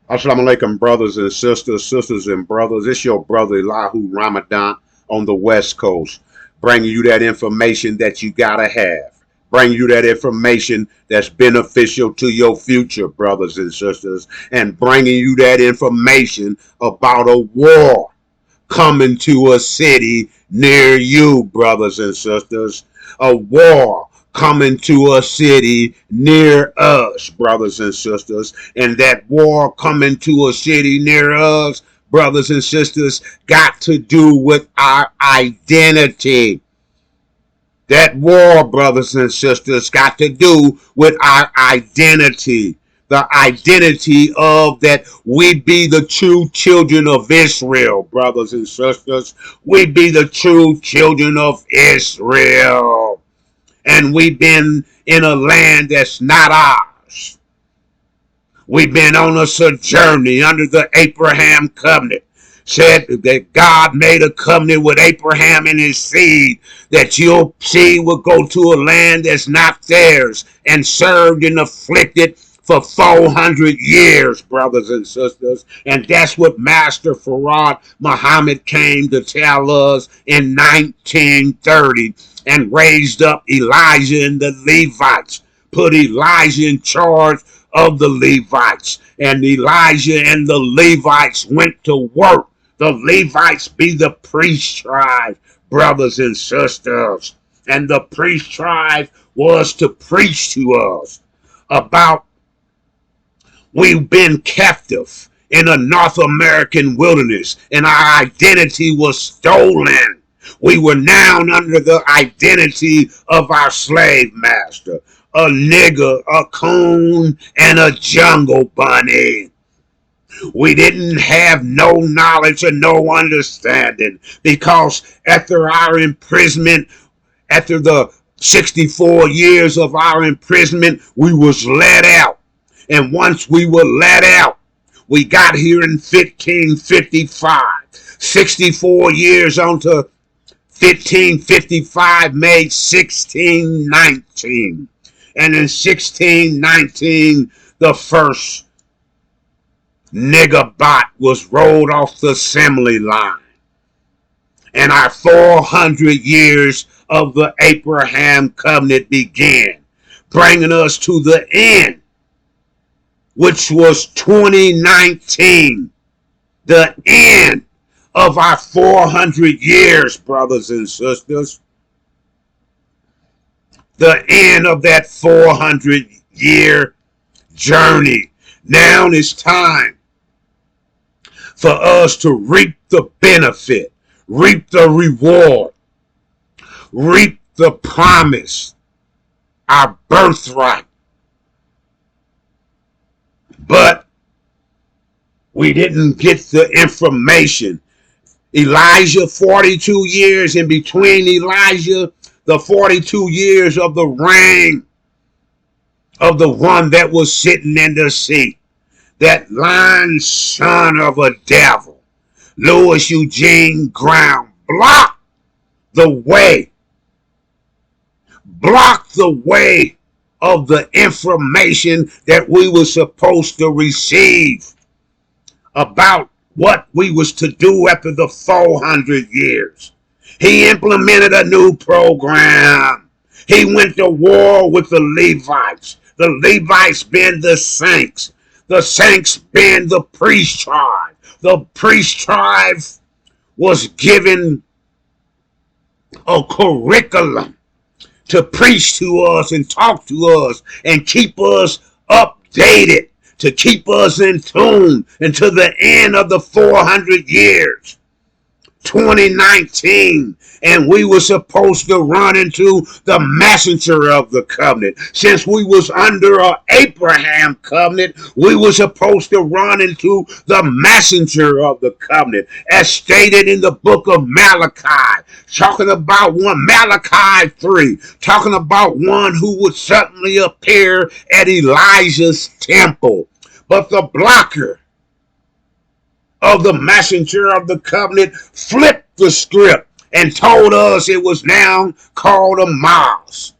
Assalamu alaikum, brothers and sisters, sisters and brothers. It's your brother Elahu Ramadan on the West Coast, bringing you that information that you gotta have, bringing you that information that's beneficial to your future, brothers and sisters, and bringing you that information about a war coming to a city near you, brothers and sisters. A war coming to a city near us, brothers and sisters. And that war coming to a city near us, brothers and sisters, got to do with our identity. That war, brothers and sisters, got to do with our identity. The identity of that we be the true children of Israel, brothers and sisters. We be the true children of Israel. And we've been in a land that's not ours. We've been on a sojourning under the Abraham covenant. Said that God made a covenant with Abraham and his seed, that your seed will go to a land that's not theirs, and served and afflicted for 400 years, brothers and sisters. And that's what Master Farad Muhammad came to tell us in 1930, and raised up Elijah and the Levites, put Elijah in charge of the Levites. And Elijah and the Levites went to work. The Levites be the priest tribe, brothers and sisters. And the priest tribe was to preach to us about we've been captive in a North American wilderness, and our identity was stolen. We were now under the identity of our slave master, a nigger, a coon, and a jungle bunny. We didn't have no knowledge and no understanding, because after our imprisonment, after the 64 years of our imprisonment, we was let out. And once we were let out, we got here in 1555. 64 years onto 1555 made 1619. And in 1619, the first nigger bot was rolled off the assembly line. And our 400 years of the Abraham covenant began, bringing us to the end, which was 2019, the end of our 400 years, brothers and sisters. The end of that 400-year journey. Now it's time for us to reap the benefit, reap the reward, reap the promise, our birthright. But we didn't get the information. Elijah, 42 years in between Elijah, the 42 years of the reign of the one that was sitting in the seat, that lying son of a devil, Louis Eugene Graham, blocked the way of the information that we were supposed to receive about what we was to do after the 400 years. He implemented a new program. He went to war with the Levites. The Levites being the saints. The saints being the priest tribe. The priest tribe was given a curriculum to preach to us and talk to us and keep us updated, to keep us in tune until the end of the 400 years. 2019, and we were supposed to run into the messenger of the covenant. Since we was under an Abraham covenant, we were supposed to run into the messenger of the covenant, as stated in the book of Malachi, talking about one, Malachi 3, talking about one who would suddenly appear at Elijah's temple. But the blocker of the messenger of the covenant flipped the script and told us it was now called a mouse.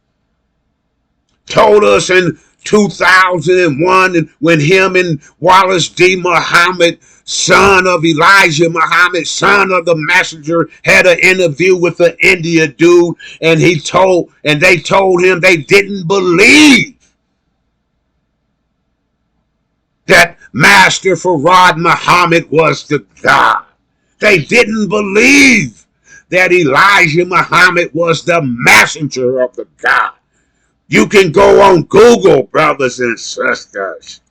Told us in 2001, and when him and Wallace D. Muhammad, son of Elijah Muhammad, son of the messenger, had an interview with the India dude, and they told him they didn't believe that Master Farad Muhammad was the God. They didn't believe that Elijah Muhammad was the messenger of the God. You can go on Google, brothers and sisters,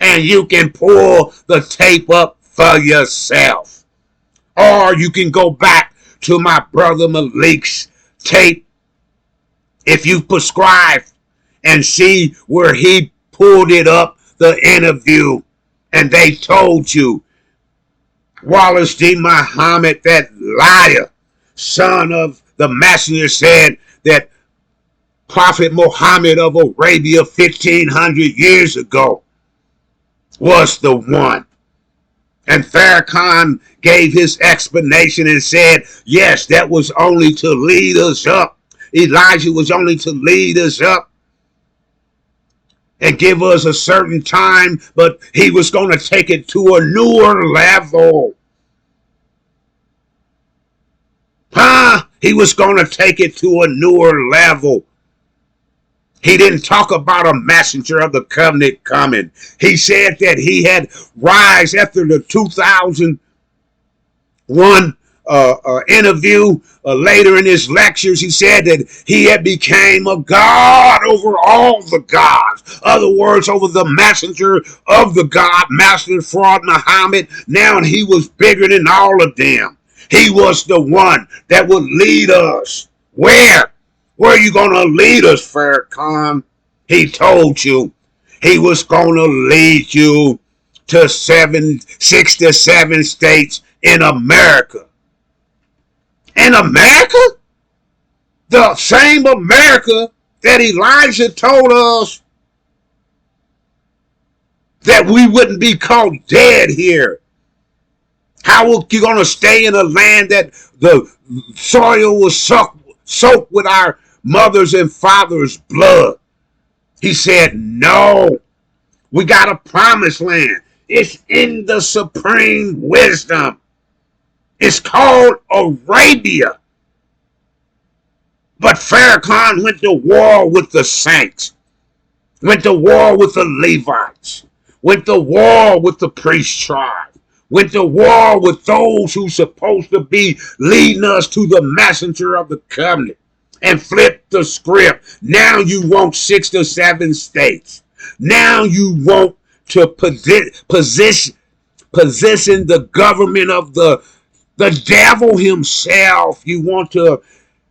and you can pull the tape up for yourself. Or you can go back to my brother Malik's tape, if you prescribe, and see where he pulled it up, the interview, and they told you Wallace D. Muhammad, that liar, son of the messenger, said that Prophet Muhammad of Arabia 1,500 years ago was the one. And Farrakhan gave his explanation and said, yes, that was only to lead us up. Elijah was only to lead us up and give us a certain time, but he was going to take it to a newer level. He was going to take it to a newer level. He didn't talk about a messenger of the covenant coming. He said that he had rise after the 2001 interview. Later in his lectures, he said that he had became a God over all the gods. Other words, over the messenger of the God, Master Farad Muhammad. Now he was bigger than all of them. He was the one that would lead us. Where? Where are you going to lead us, Farrakhan? He told you he was going to lead you to 6 to 7 states in America. In America? The same America that Elijah told us that we wouldn't be caught dead here. How are you going to stay in a land that the soil was soaked with our mothers and fathers' blood? He said, no, we got a promised land. It's in the supreme wisdom. It's called Arabia. But Farrakhan went to war with the saints, went to war with the Levites, went to war with the priest tribe, went to war with those who supposed to be leading us to the messenger of the covenant, and flipped the script. Now you want 6 to 7 states. Now you want to position the government of the devil himself. You want to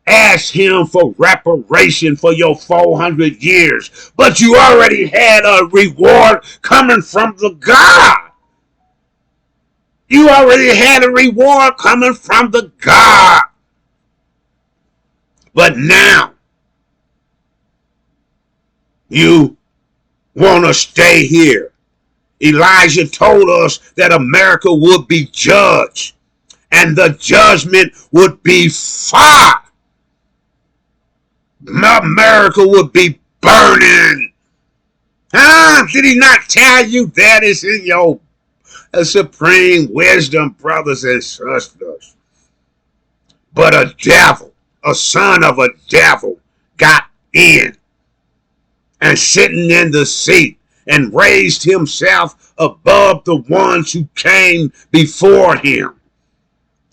ask him for reparation for your 400 years. But you already had a reward coming from the God. You already had a reward coming from the God. But now, you want to stay here. Elijah told us that America would be judged, and the judgment would be fire. America would be burning. Did he not tell you that is in your supreme wisdom, brothers and sisters? But a devil, a son of a devil, got in and sitting in the seat and raised himself above the ones who came before him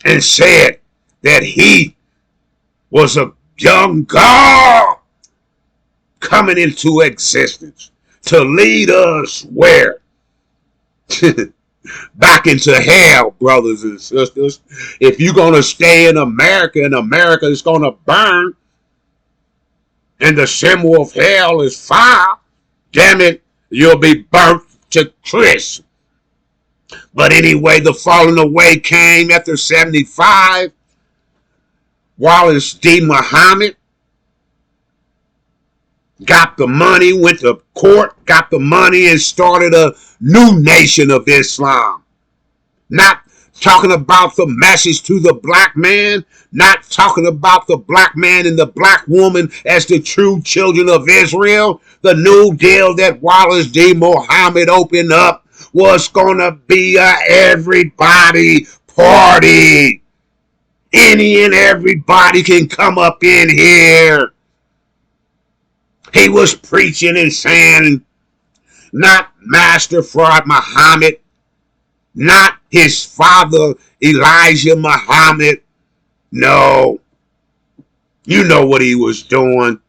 and said that he was a young God coming into existence to lead us where? Back into hell, brothers and sisters. If you're going to stay in America and America is going to burn and the symbol of hell is fire, damn it, you'll be burnt to crisp. But anyway, the falling away came after 75. Wallace D. Muhammad got the money, went to court, got the money, and started a new nation of Islam. Not talking about the message to the black man, not talking about the black man and the black woman as the true children of Israel. The new deal that Wallace D. Muhammad opened up was gonna be a everybody party. Any and everybody can come up in here. He was preaching and saying, not Master Fard Muhammad, not his father Elijah Muhammad. No. You know what he was doing.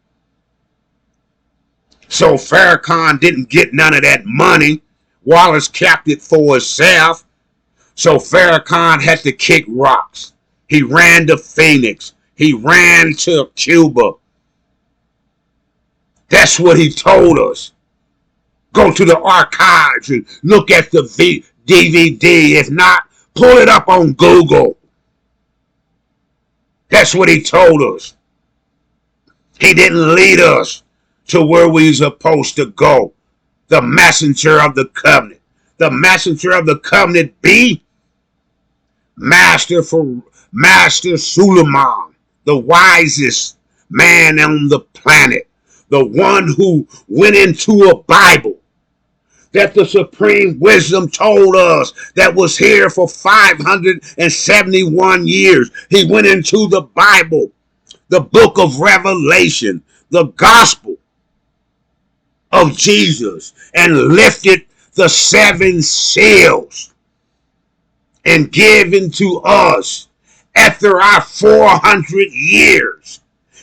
So Farrakhan didn't get none of that money. Wallace kept it for himself. So Farrakhan had to kick rocks. He ran to Phoenix. He ran to Cuba. That's what he told us. Go to the archives and look at the DVD. If not, pull it up on Google. That's what he told us. He didn't lead us to where we were supposed to go. The messenger of the covenant. The messenger of the covenant be Master Suleiman, the wisest man on the planet. The one who went into a Bible that the supreme wisdom told us that was here for 571 years. He went into the Bible, the book of Revelation, the gospel of Jesus, and lifted the 7 seals and given to us after our 400 years.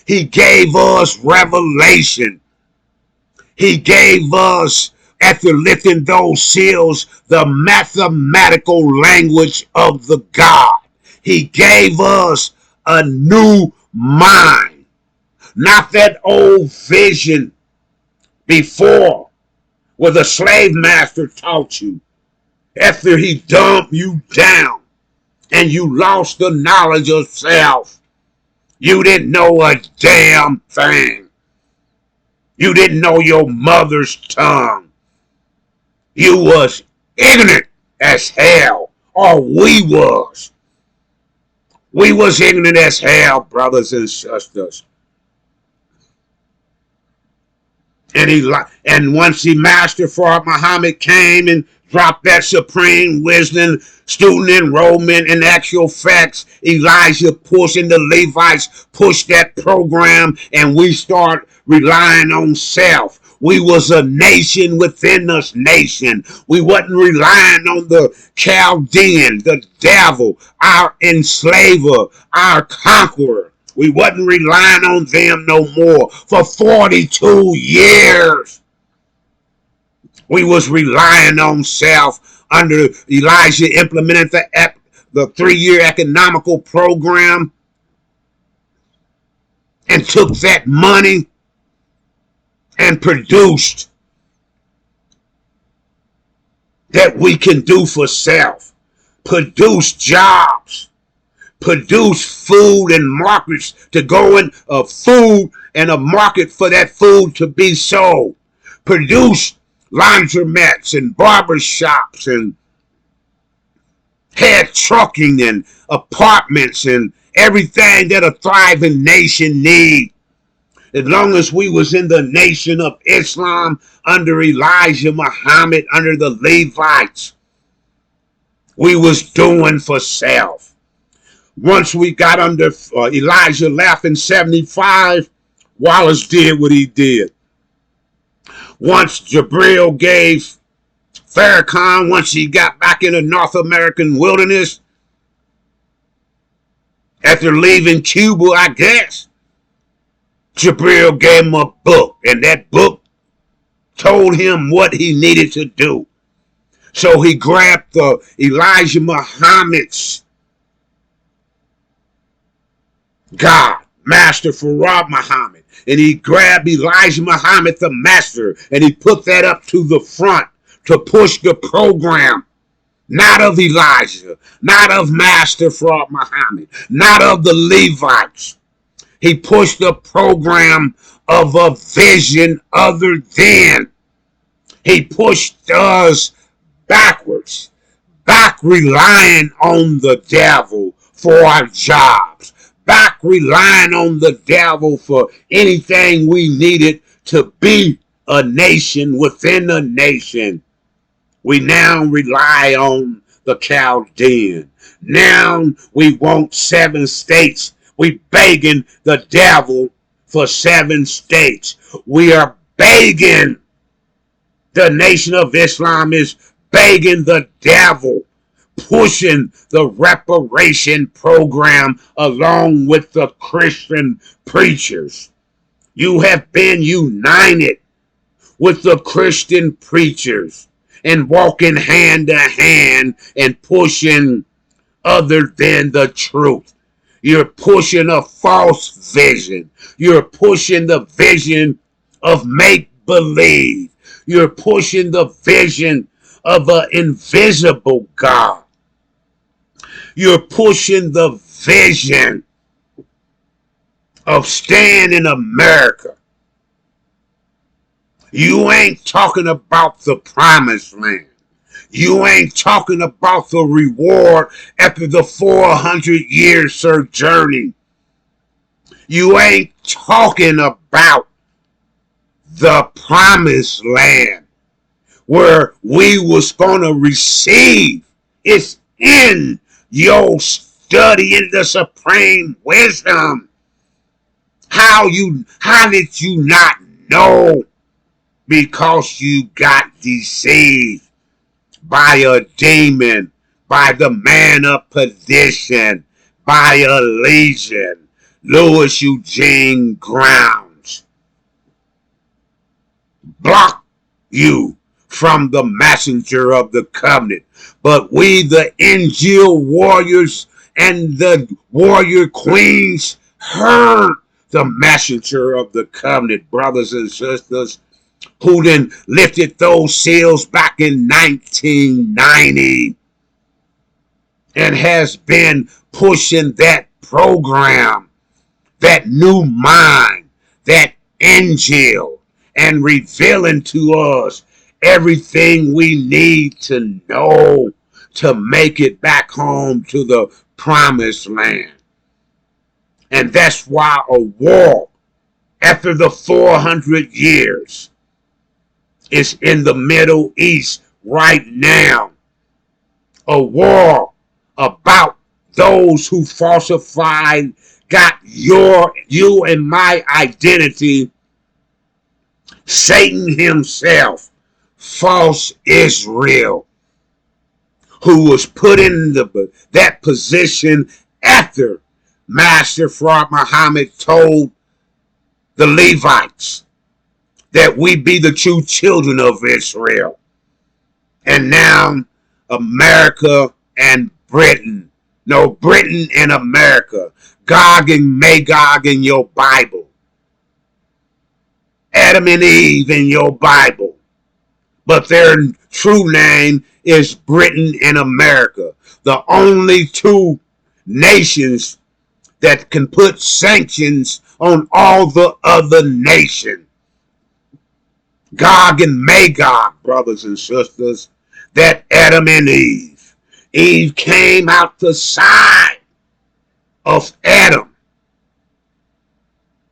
He gave us revelation. He gave us, after lifting those seals, the mathematical language of the God. He gave us a new mind, not that old vision before where the slave master taught you after he dumped you down and you lost the knowledge of self. You didn't know a damn thing. You didn't know your mother's tongue. You was ignorant as hell, or we was. We was ignorant as hell, brothers and sisters. And once the Master Fard Muhammad came and dropped that supreme wisdom, student enrollment, and actual facts, Elijah pushing the Levites pushed that program, and we start relying on self. We was a nation within us nation. We wasn't relying on the Chaldean, the devil, our enslaver, our conqueror. We wasn't relying on them no more. For 42 years, we was relying on self. Under Elijah implemented the 3-year economical program and took that money and produced that we can do for self. Produce jobs. Produce food and markets to go in, food and a market for that food to be sold. Produce laundromats and barber shops and head trucking and apartments and everything that a thriving nation needs. As long as we was in the nation of Islam under Elijah Muhammad, under the Levites, we was doing for self. Once we got under Elijah left in 75, Wallace did what he did. Once Jabril gave Farrakhan, once he got back in the North American wilderness, after leaving Cuba, I guess, Jabril gave him a book, and that book told him what he needed to do. So he grabbed Elijah Muhammad's God, Master Fard Muhammad, and he grabbed Elijah Muhammad, the master, and he put that up to the front to push the program, not of Elijah, not of Master Fard Muhammad, not of the Levites. He pushed the program of a vision other than. He pushed us backwards, back back relying on the devil for our jobs, back relying on the devil for anything we needed to be a nation within a nation. We now rely on the Chaldean. Now we want 7 states. We begging the devil for 7 states. We are begging. The Nation of Islam is begging the devil, pushing the reparation program along with the Christian preachers. You have been united with the Christian preachers and walking hand to hand and pushing other than the truth. You're pushing a false vision. You're pushing the vision of make-believe. You're pushing the vision of an invisible God. You're pushing the vision of staying in America. You ain't talking about the promised land. You ain't talking about the reward after the 400-year sojourning. You ain't talking about the promised land where we was going to receive. It's in your study in the supreme wisdom. How did you not know? Because you got deceived by a demon, by the man of perdition, by a legion, Louis Eugene Grounds. Block you from the messenger of the covenant. But we, the Injil warriors and the warrior queens, heard the messenger of the covenant, brothers and sisters, who then lifted those seals back in 1990 and has been pushing that program, that new mind, that Injil, and revealing to us everything we need to know to make it back home to the promised land. And that's why a war after the 400 years is in the Middle East right now. A war about those who falsified, got you and my identity. Satan himself, false Israel, who was put in that position after Master Fraud Muhammad told the Levites that we be the true children of Israel. And now America and Britain, no, Britain and America, Gog and Magog in your Bible, Adam and Eve in your Bible, but their true name is Britain and America, the only 2 nations that can put sanctions on all the other nations. Gog and Magog, brothers and sisters, that Adam and Eve. Eve came out the side of Adam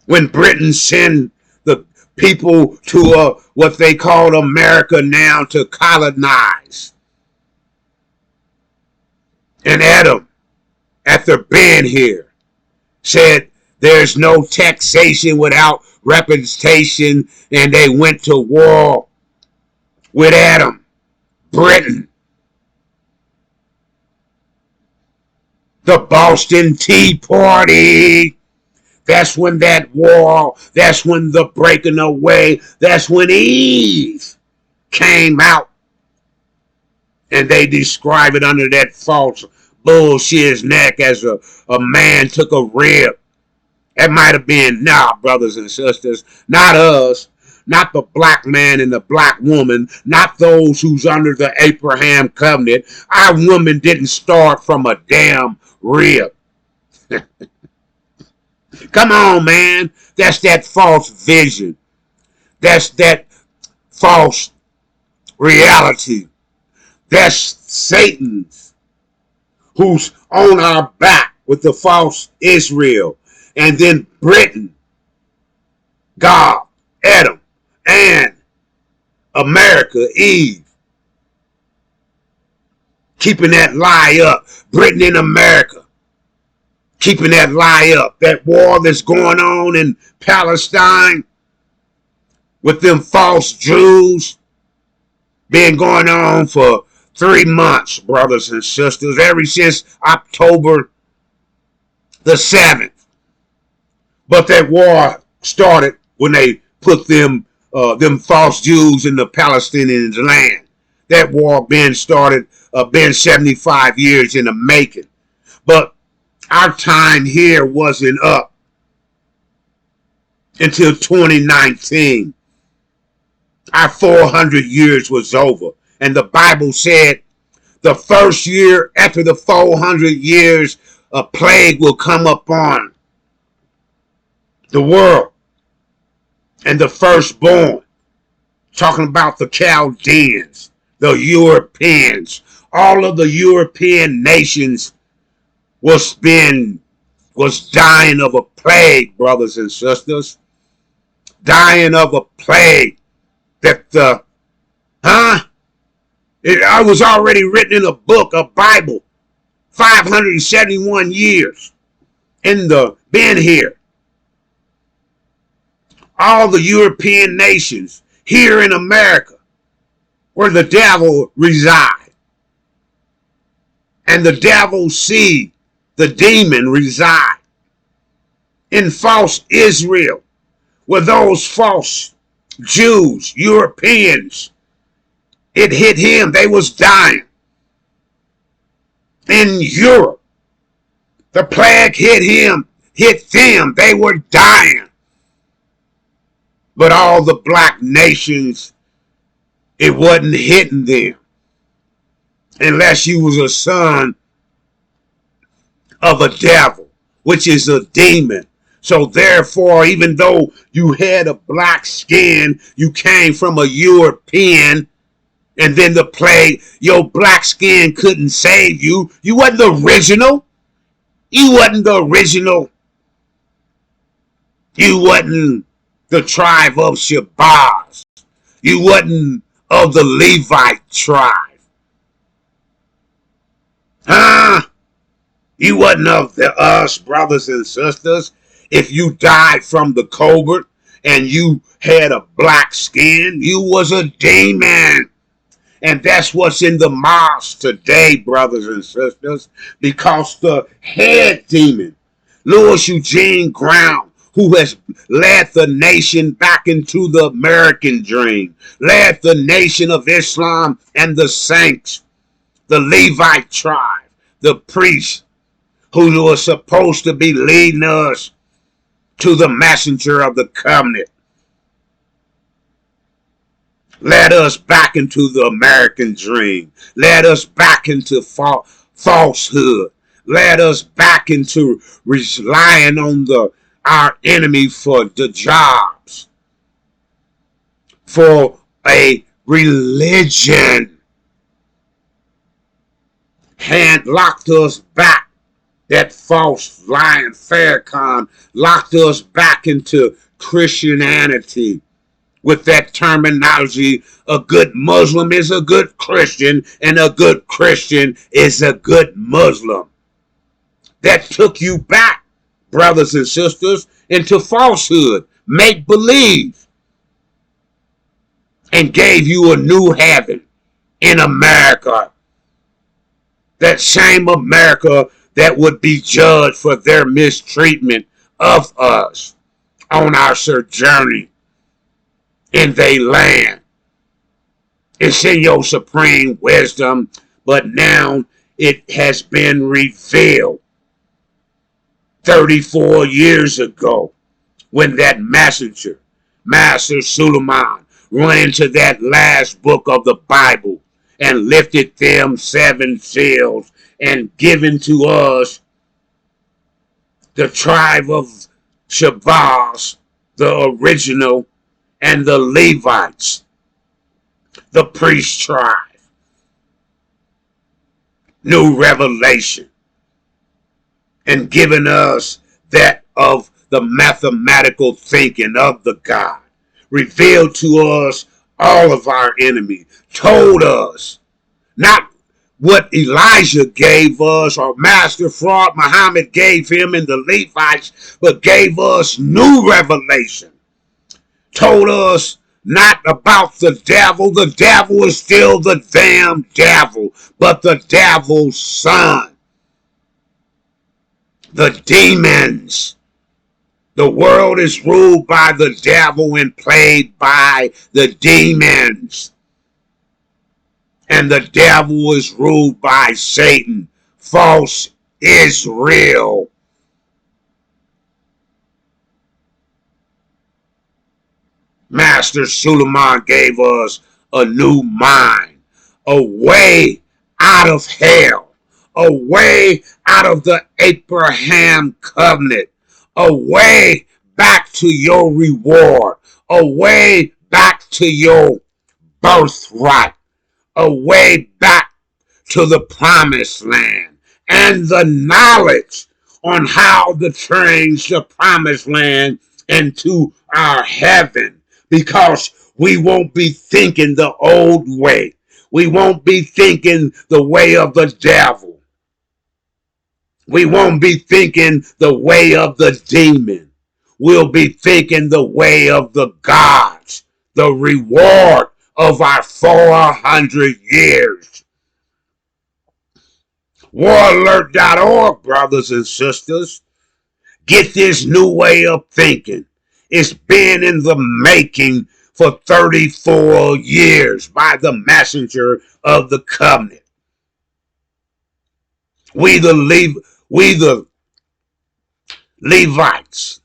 when Britain sent the people to what they call America now to colonize. And Adam, after being here, said there's no taxation without representation, and they went to war with Adam, Britain. The Boston Tea Party. That's when that war, that's when the breaking away, that's when Eve came out. And they describe it under that false bullshit's neck as a man took a rib. That might have been, brothers and sisters, not us, not the black man and the black woman, not those who's under the Abraham covenant. Our woman didn't start from a damn rib. Come on, man. That's that false vision. That's that false reality. That's Satan's who's on our back with the false Israel. And then Britain, God, Adam, and America, Eve, keeping that lie up. Britain and America, keeping that lie up. That war that's going on in Palestine with them false Jews been going on for 3 months, brothers and sisters, ever since October the 7th. But that war started when they put them false Jews in the Palestinians' land. That war been started, been 75 years in the making. But our time here wasn't up until 2019. Our 400 years was over. And the Bible said the first year after the 400 years, a plague will come upon the world. And the firstborn, talking about the Chaldeans, the Europeans, all of the European nations was dying of a plague, brothers and sisters. Dying of a plague that I was already written in a book, a Bible, 571 years been here. All the European nations here in America where the devil reside. And the devil's seed, the demon, reside. In false Israel, where those false Jews, Europeans, it hit him. They was dying. In Europe, the plague hit them. They were dying. But all the black nations, it wasn't hitting them. Unless you was a son of a devil, which is a demon. So therefore, even though you had a black skin, you came from a European, and then the plague, your black skin couldn't save you. You wasn't the original. You wasn't the original. You wasn't the tribe of Shabazz. You wasn't of the Levite tribe. You wasn't of us, brothers and sisters. If you died from the cobra and you had a black skin, you was a demon. And that's what's in the mosque today, brothers and sisters, because the head demon, Louis Eugene Brown, who has led the nation back into the American dream, led the nation of Islam and the saints, the Levite tribe, the priests, who were supposed to be leading us to the messenger of the covenant, led us back into the American dream, led us back into falsehood, led us back into relying on our enemy for the jobs, for a religion, and locked us back. That false lying Farrakhan locked us back into Christianity with that terminology. A good Muslim is a good Christian, and a good Christian is a good Muslim. That took you back, brothers and sisters, into falsehood, make believe, and gave you a new heaven in America. That same America that would be judged for their mistreatment of us on our sojourning in their land. It's in your supreme wisdom, but now it has been revealed 34 years ago when that messenger, Master Suleiman, run into that last book of the Bible and lifted them 7 seals and given to us the tribe of Shabazz, the original, and the Levites, the priest tribe. new revelation and giving us that of the mathematical thinking of the God. Revealed to us all of our enemies. Told us not what Elijah gave us or Master Fraud Muhammad gave him and the Levites, but gave us new revelation. Told us not about the devil. The devil is still the damn devil, but the devil's son. The demons. The world is ruled by the devil and plagued by the demons. And the devil is ruled by Satan. False is real. Master Suleiman gave us a new mind, a way out of hell, a way out of the Abraham covenant, a way back to your reward, a way back to your birthright, a way back to the promised land, and the knowledge on how to change the promised land into our heaven, because we won't be thinking the old way. We won't be thinking the way of the devil. We won't be thinking the way of the demon. We'll be thinking the way of the gods, the reward of our 400 years. Waralert.org, brothers and sisters. Get this new way of thinking. It's been in the making for 34 years by the messenger of the covenant. We the Levites,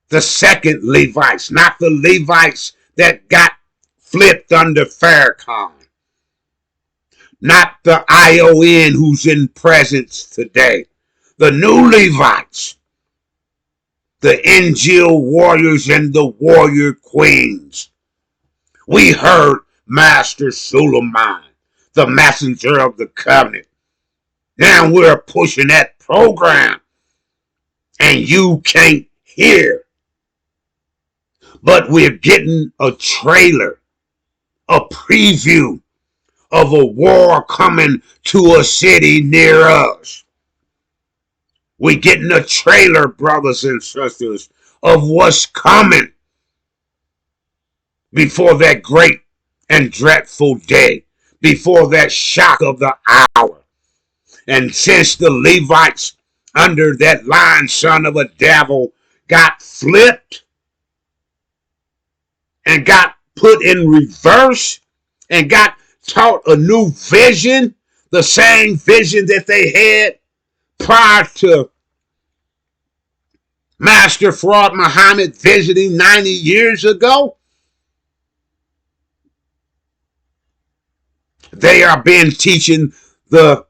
the second Levites, not the Levites that got flipped under Farrakhan, not the ION who's in presence today. The new Levites, the Injil warriors and the warrior queens. We heard Master Suleiman, the messenger of the covenant. Now we're pushing that program, and you can't hear. But we're getting a trailer, a preview of a war coming to a city near us. We're getting a trailer, brothers and sisters, of what's coming before that great and dreadful day, before that shock of the hour. And since the Levites under that lying son of a devil got flipped and got put in reverse and got taught a new vision, the same vision that they had prior to Master Fraud Muhammad visiting 90 years ago, they are being teaching the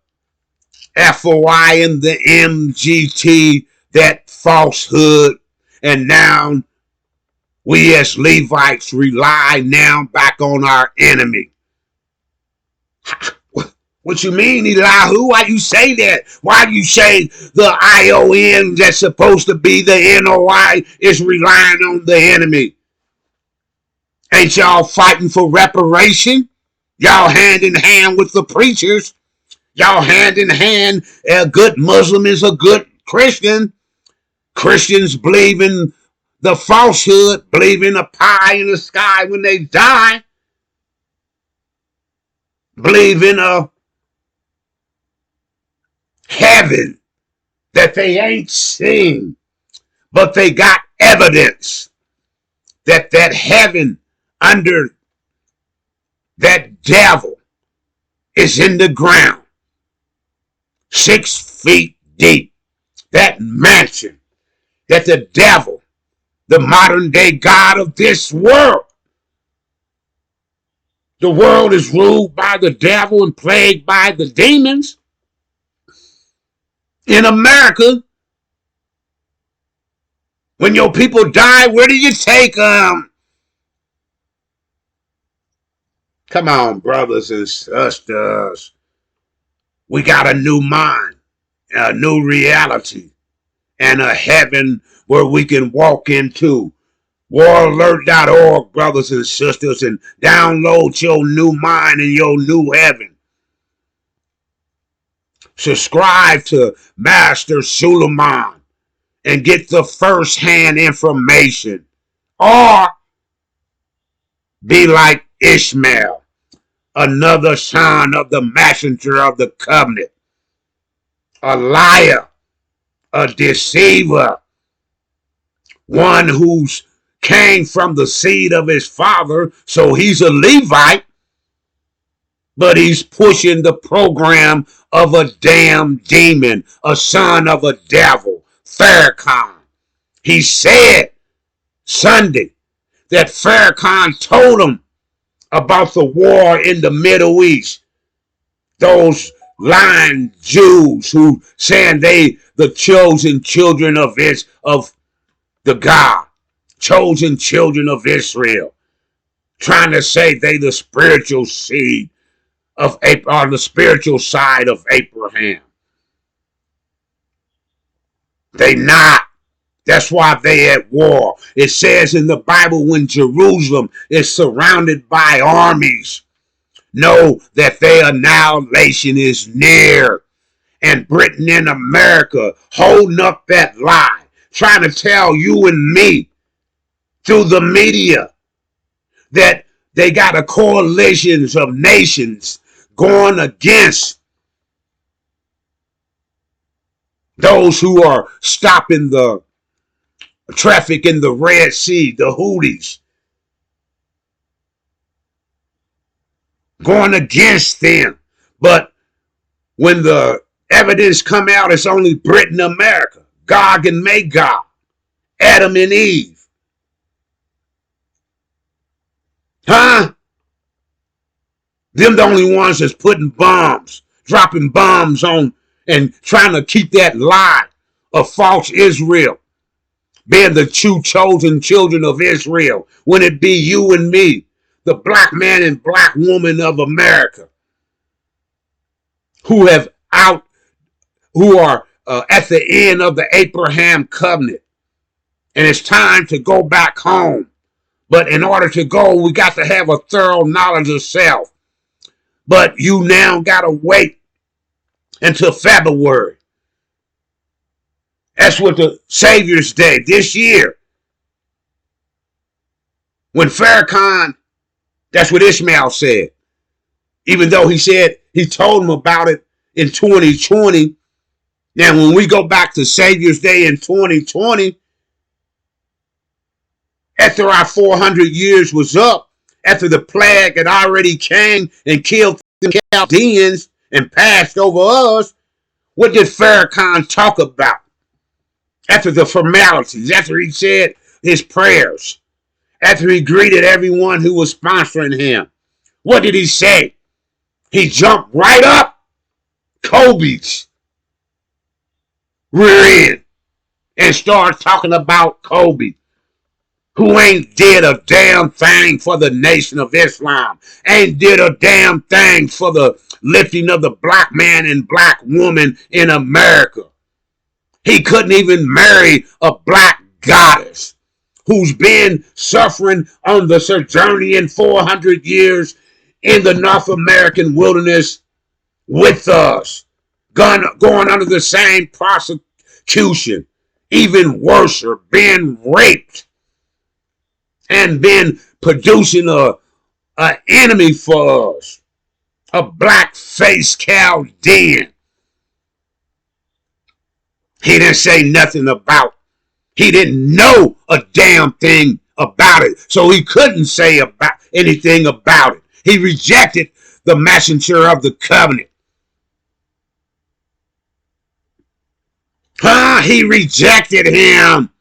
FOI and the MGT that falsehood, and now we as Levites rely now back on our enemy. What you mean, Elihu? Why you say that? Why you say the ION that's supposed to be the NOI is relying on the enemy? Ain't y'all fighting for reparation? Y'all hand in hand with the preachers. Y'all hand in hand. A good Muslim is a good Christian. Christians believe in the falsehood, believe in a pie in the sky when they die. Believe in a heaven that they ain't seen, but they got evidence that that heaven under that devil is in the ground, 6 feet deep. That mansion that the devil, the modern day God of this world, the world is ruled by the devil and plagued by the demons. In America, when your people die, where do you take them? Come on, brothers and sisters. We got a new mind, a new reality, and a heaven where we can walk into. WarAlert.org, brothers and sisters, and download your new mind and your new heaven. Subscribe to Master Suleiman and get the first-hand information. Or be like Ishmael, another son of the messenger of the covenant, a liar, a deceiver, one who's came from the seed of his father, so he's a Levite, but he's pushing the program of a damn demon, a son of a devil, Farrakhan. He said Sunday that Farrakhan told him about the war in the Middle East. Those lying Jews who saying they the chosen children of the God, chosen children of Israel, trying to say they the spiritual seed of on the spiritual side of Abraham. They not. That's why they at war. It says in the Bible when Jerusalem is surrounded by armies, know that their annihilation is near. And Britain and America holding up that lie, trying to tell you and me through the media that they got a coalition of nations going against those who are stopping the traffic in the Red Sea, the Houthis, going against them. But when the evidence come out, it's only Britain and America, Gog and Magog, Adam and Eve. Huh? Them the only ones that's putting bombs, dropping bombs on and trying to keep that lie of false Israel being the true chosen children of Israel, when it be you and me, the black man and black woman of America, who are at the end of the Abraham covenant, and it's time to go back home. But in order to go, we got to have a thorough knowledge of self. But you now got to wait until February. That's what the Savior's Day this year. When Farrakhan, that's what Ishmael said. Even though he said he told him about it in 2020. Now, when we go back to Savior's Day in 2020, after our 400 years was up, after the plague had already came and killed the Chaldeans and passed over us, what did Farrakhan talk about? After the formalities, after he said his prayers, after he greeted everyone who was sponsoring him, what did he say? He jumped right up Kobe's rear end and started talking about Kobe, who ain't did a damn thing for the Nation of Islam, ain't did a damn thing for the lifting of the black man and black woman in America. He couldn't even marry a black goddess who's been suffering on the sojourning 400 years in the North American wilderness with us, going under the same prosecution, even worse, being raped and been producing a enemy for us, a black-faced Chaldean. He didn't say nothing about. He didn't know a damn thing about it, so he couldn't say about anything about it. He rejected the messenger of the covenant. He rejected him.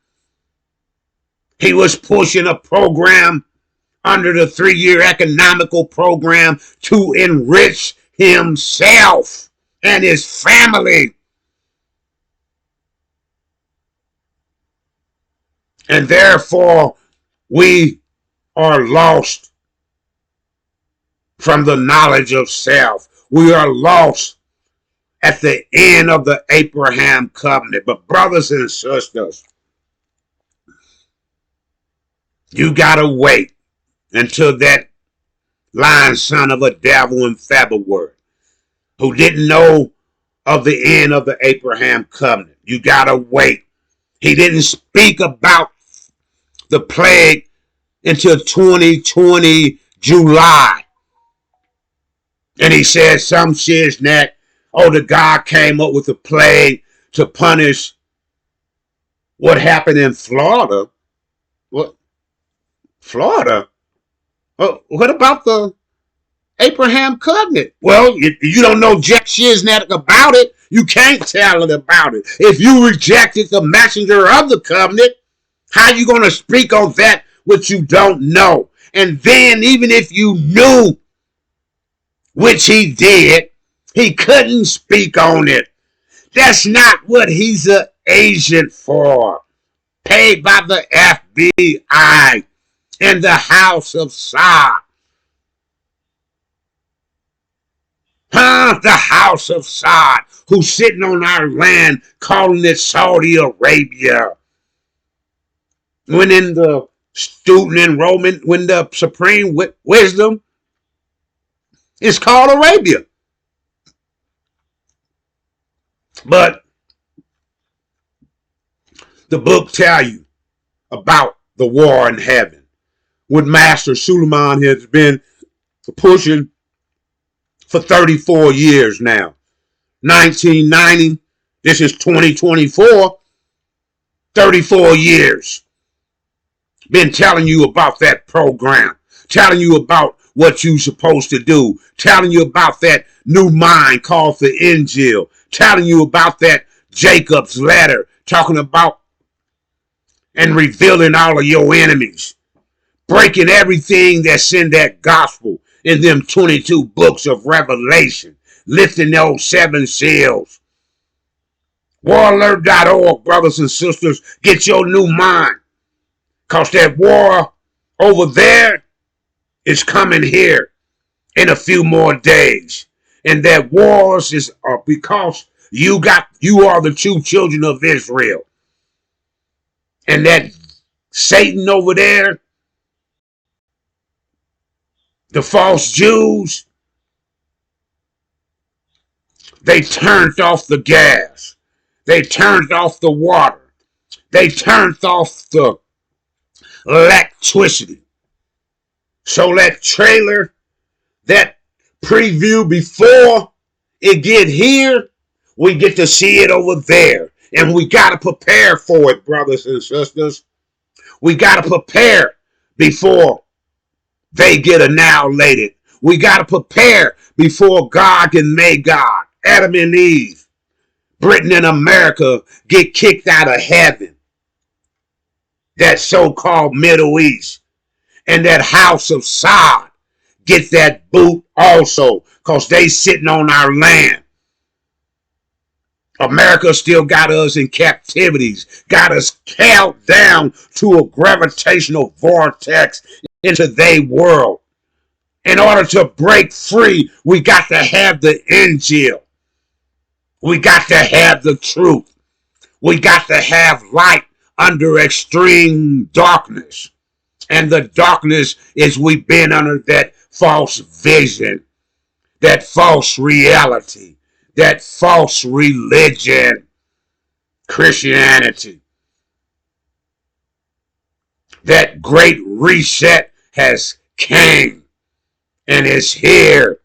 He was pushing a program under the 3-year economical program to enrich himself and his family. And therefore, we are lost from the knowledge of self. We are lost at the end of the Abraham covenant. But brothers and sisters, you gotta wait until that lying son of a devil in February, who didn't know of the end of the Abraham covenant. You gotta wait. He didn't speak about the plague until 2020 July. And he said some shit that, oh, the God came up with a plague to punish what happened in Florida. What? Florida? What about the Abraham covenant? Well, you don't know jack shiznat about it. You can't tell it about it. If you rejected the messenger of the covenant, how you going to speak on that which you don't know? And then even if you knew, which he did, he couldn't speak on it. That's not what he's an agent for. Paid by the FBI in the house of Saud. The house of Saud, who's sitting on our land calling it Saudi Arabia. When in the student enrollment, when the supreme wisdom is called Arabia. But the book tell you about the war in heaven. What Master Suleiman has been pushing for 34 years now. 1990, this is 2024, 34 years. Been telling you about that program, telling you about what you're supposed to do, telling you about that new mind called the Injil, telling you about that Jacob's ladder, talking about and revealing all of your enemies, breaking everything that's in that gospel in them 22 books of Revelation, lifting those 7 seals. Waralert.org, brothers and sisters, get your new mind. Because that war over there is coming here in a few more days. And that wars is because you are the true children of Israel. And that Satan over there, the false Jews, they turned off the gas. They turned off the water. They turned off the electricity. So that trailer, that preview before it get here, we get to see it over there. And we got to prepare for it, brothers and sisters. We got to prepare before they get annihilated. We got to prepare before God and Magog, Adam and Eve, Britain and America get kicked out of heaven. That so-called Middle East and that house of Saud get that boot also because they sitting on our land. America still got us in captivities, got us held down to a gravitational vortex into their world. In order to break free, we got to have the Injil. We got to have the truth. We got to have light under extreme darkness. And the darkness is we've been under that false vision, that false reality, that false religion, Christianity. That great reset has came and is here.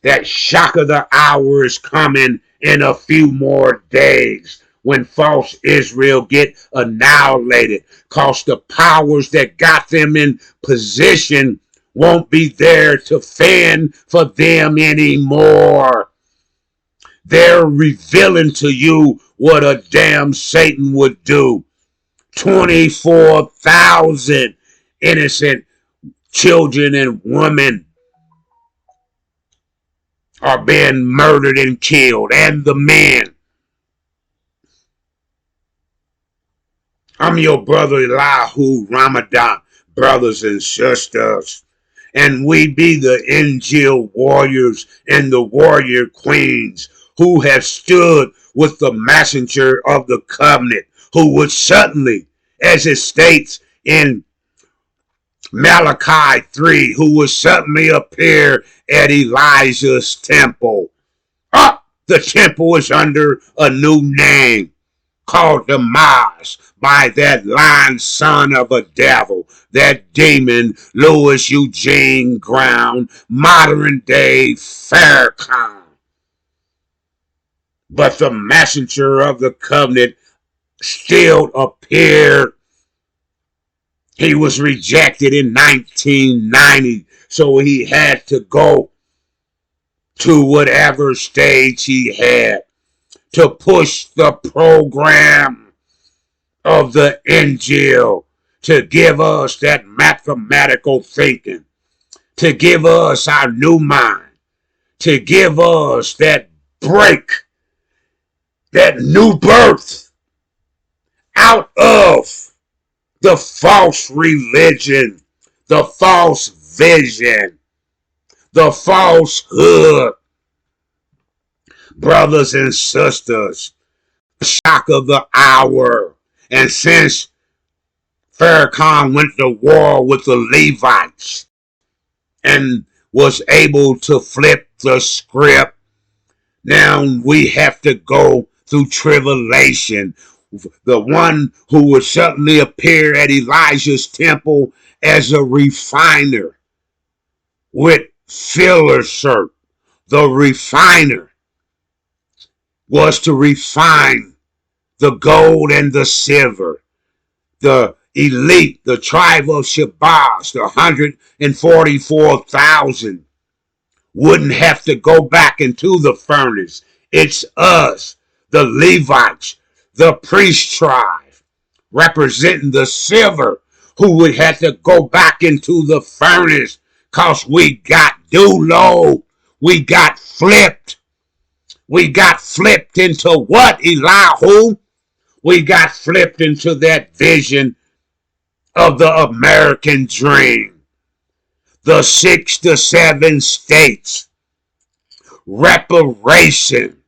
That shock of the hour is coming in a few more days when false Israel get annihilated, because the powers that got them in position won't be there to fend for them anymore. They're revealing to you what a damn Satan would do. 24,000 innocent children and women are being murdered and killed, and the men. I'm your brother Elihu Ramadan, brothers and sisters. And we be the Injil warriors and the warrior queens who have stood with the messenger of the covenant, who would suddenly, as it states in Malachi 3, who would suddenly appear at Elijah's temple. The temple is under a new name called Demise by that lying son of a devil, that demon, Louis Eugene Ground, modern day Farrakhan. But the messenger of the covenant still appeared. He was rejected in 1990, so he had to go to whatever stage he had to push the program of the Injil, to give us that mathematical thinking, to give us our new mind, to give us that break, that new birth out of the false religion, the false vision, the falsehood. Brothers and sisters, the shock of the hour. And since Farrakhan went to war with the Levites and was able to flip the script, now we have to go through tribulation. The one who would suddenly appear at Elijah's temple as a refiner with filler shirt. The refiner was to refine the gold and the silver. The elite, the tribe of Shabazz, the 144,000, wouldn't have to go back into the furnace. It's us, the Levites, the priest tribe, representing the silver, who would have to go back into the furnace because we got low. We got flipped. We got flipped into what, Elihu? We got flipped into that vision of the American dream. The 6 to 7 states. Reparation.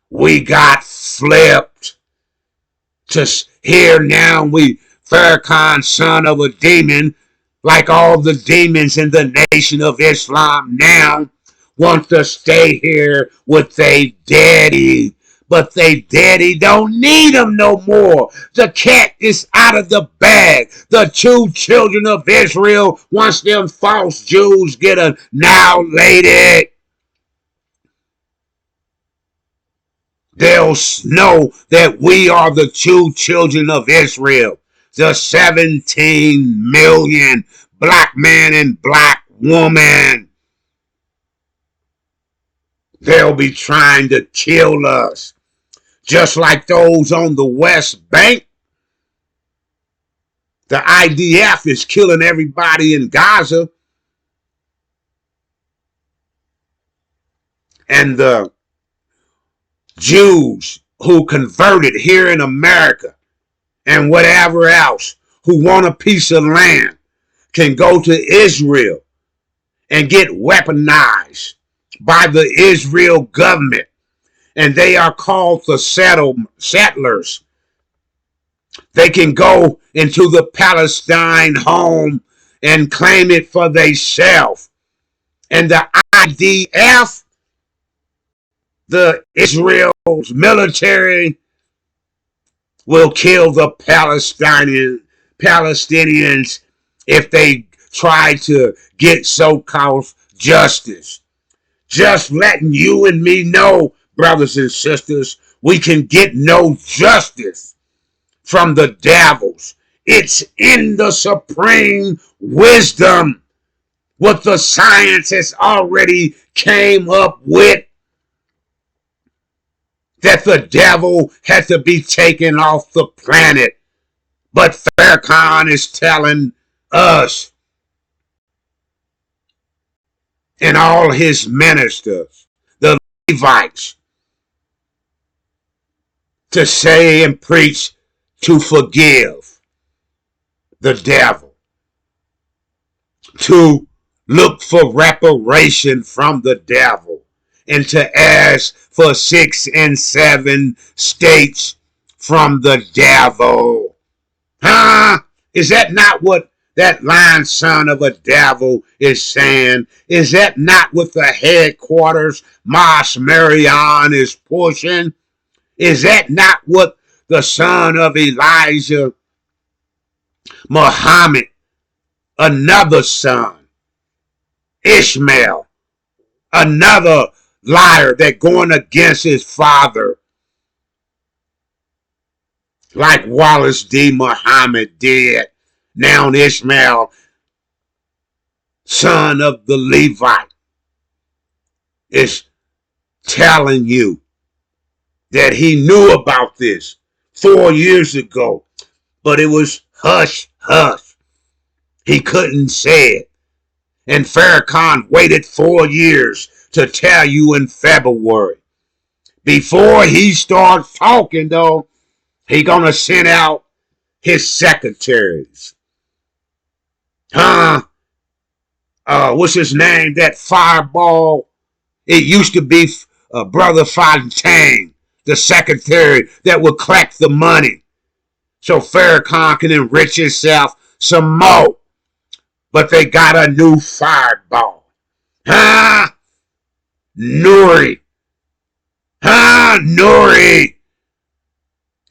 We got flipped. Just here now, Farrakhan, son of a demon, like all the demons in the Nation of Islam now, want to stay here with they daddy. But they daddy don't need them no more. The cat is out of the bag. The true children of Israel, once them false Jews get annihilated, they'll know that we are the true children of Israel. The 17 million black man and black woman. They'll be trying to kill us. Just like those on the West Bank. The IDF is killing everybody in Gaza. And the Jews who converted here in America and whatever else, who want a piece of land, can go to Israel and get weaponized by the Israel government. And they are called the settlers. They can go into the Palestine home and claim it for themselves. And the IDF, the Israel's military, will kill the Palestinians if they try to get so-called justice. Just letting you and me know, brothers and sisters, we can get no justice from the devils. It's in the supreme wisdom what the science has already came up with, that the devil had to be taken off the planet. But Farrakhan is telling us and all his ministers, the Levites, to say and preach to forgive the devil. to look for reparation from the devil and to ask for 6 and 7 states from the devil. Huh? Is that not what that lying son of a devil is saying? Is that not what the headquarters Mas Marion is pushing? Is that not what the son of Elijah, Muhammad, another son, Ishmael, another liar that going against his father, like Wallace D. Muhammad did. Now Ishmael, son of the Levite, is telling you that he knew about this 4 years ago, but it was hush, hush. He couldn't say it. And Farrakhan waited 4 years to tell you in February. Before he starts talking, though, he gonna send out his secretaries. What's his name? That fireball. It used to be Brother Fontaine, the secretary that would collect the money so Farrakhan can enrich himself some more. But they got a new fireball. Nuri. Nuri.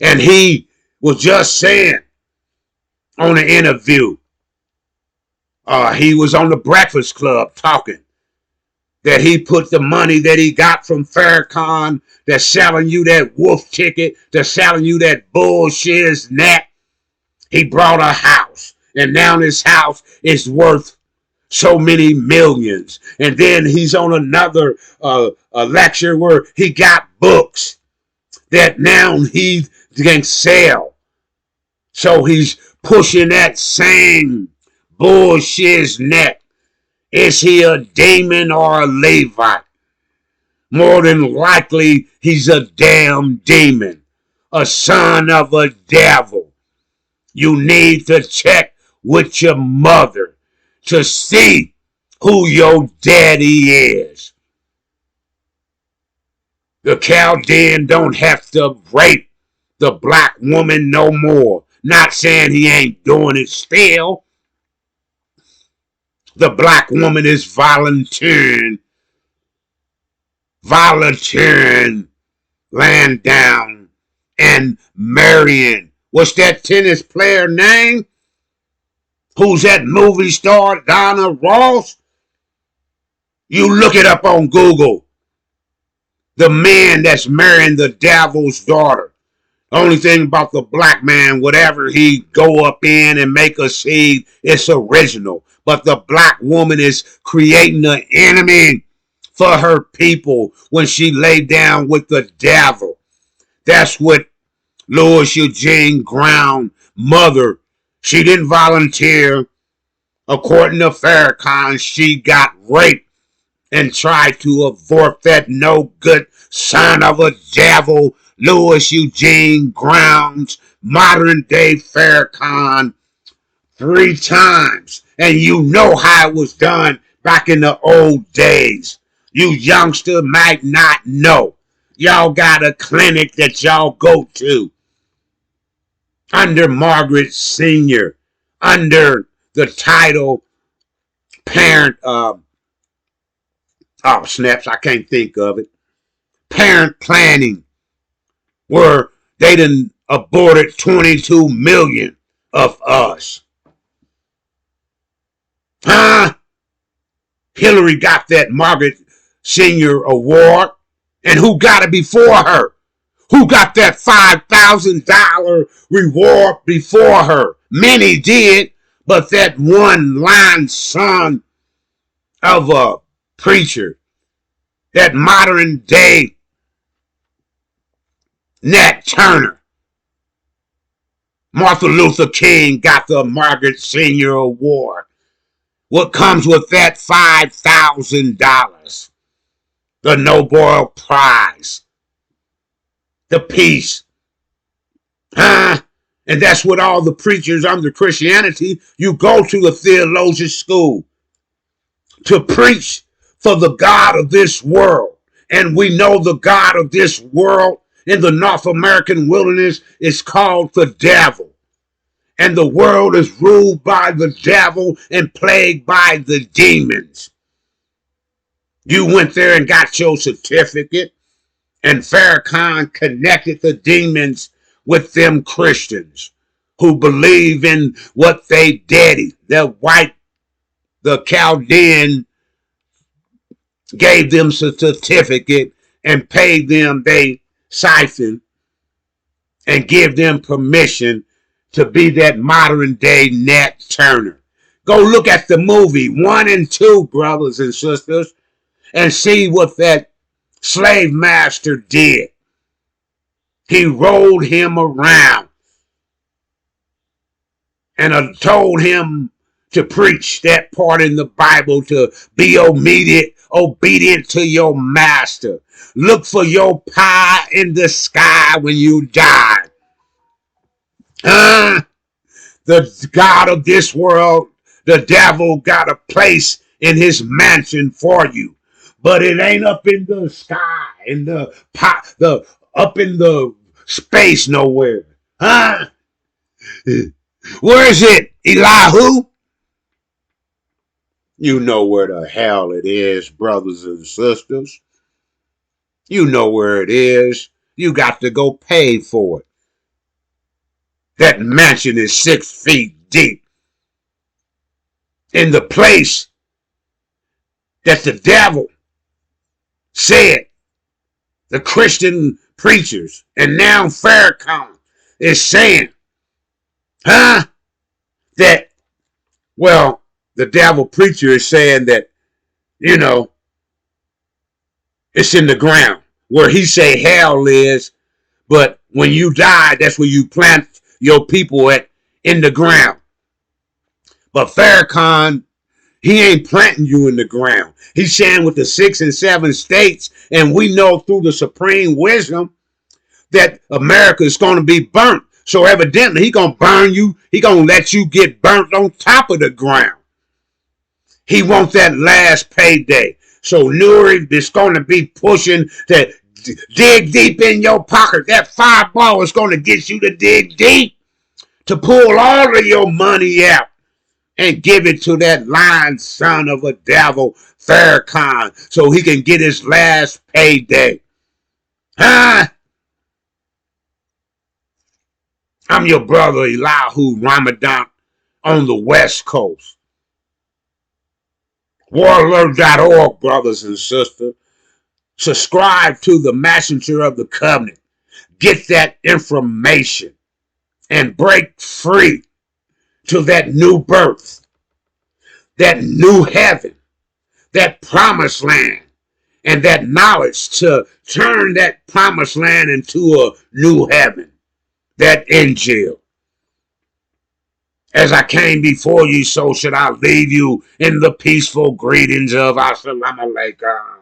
And he was just saying on the interview, he was on the Breakfast Club talking that he put the money that he got from Farrakhan, that's selling you that wolf ticket, that's selling you that bullshit net. He brought a house, and now this house is worth so many millions. And then he's on another lecture where he got books that now he can sell. So he's pushing that same bullshit net. Is he a demon or a Levite? More than likely, he's a damn demon, a son of a devil. You need to check with your mother to see who your daddy is. The Chaldean don't have to rape the black woman no more. Not saying he ain't doing it still. The black woman is volunteering, laying down and marrying. What's that tennis player name? Who's that movie star, Donna Ross? You look it up on Google. The man that's marrying the devil's daughter. Only thing about the black man, whatever he go up in and make a seed, it's original. But the black woman is creating an enemy for her people when she lay down with the devil. That's what Louis Eugene Brown, mother, she didn't volunteer. According to Farrakhan, she got raped and tried to avert that no good son of a devil, Louis Eugene Brown's modern day Farrakhan 3 times. And you know how it was done back in the old days. You youngster might not know. Y'all got a clinic that y'all go to under Margaret Sr., under the title parent, snaps, I can't think of it. Parent planning, where they done aborted 22 million of us. Hillary got that Margaret Senior Award, and who got it before her? Who got that $5,000 reward before her? Many did, but that one lying son of a preacher, that modern day Nat Turner, Martin Luther King got the Margaret Senior Award. What comes with that $5,000? The Nobel Prize. The peace. And that's what all the preachers under Christianity, you go to a theologian school. to preach for the God of this world. And we know the God of this world in the North American wilderness is called the devil. And the world is ruled by the devil and plagued by the demons. You went there and got your certificate, and Farrakhan connected the demons with them Christians who believe in what they daddy, the Chaldean gave them a certificate and paid them they siphon and give them permission to be that modern day Nat Turner. Go look at the movie 1 and 2, brothers and sisters, and see what that slave master did. He rolled him around and told him to preach that part in the Bible, to be obedient to your master. Look for your pie in the sky when you die. The God of this world, the devil, got a place in his mansion for you. But it ain't up in the sky, in the up in the space nowhere. Where is it, Elihu? You know where the hell it is, brothers and sisters. You know where it is. You got to go pay for it. That mansion is 6 feet deep in the place that the devil said the Christian preachers and now Farrakhan is saying, that, well, the devil preacher is saying that, it's in the ground where he say hell is, but when you die, that's where you plant your people in the ground. But Farrakhan, he ain't planting you in the ground. He's saying with the 6 and 7 states, and we know through the supreme wisdom that America is going to be burnt. So evidently, he going to burn you. He going to let you get burnt on top of the ground. He wants that last payday. So Nuri is going to be pushing to dig deep in your pocket. That fireball is going to get you to dig deep to pull all of your money out and give it to that lying son of a devil, Farrakhan, so he can get his last payday. I'm your brother, Elihu Ramadan, on the West Coast. Waralert.org, brothers and sisters. Subscribe to the Messenger of the Covenant. Get that information and break free to that new birth, that new heaven, that promised land, and that knowledge to turn that promised land into a new heaven, that Injil. As I came before you, so should I leave you in the peaceful greetings of Assalamu Alaikum.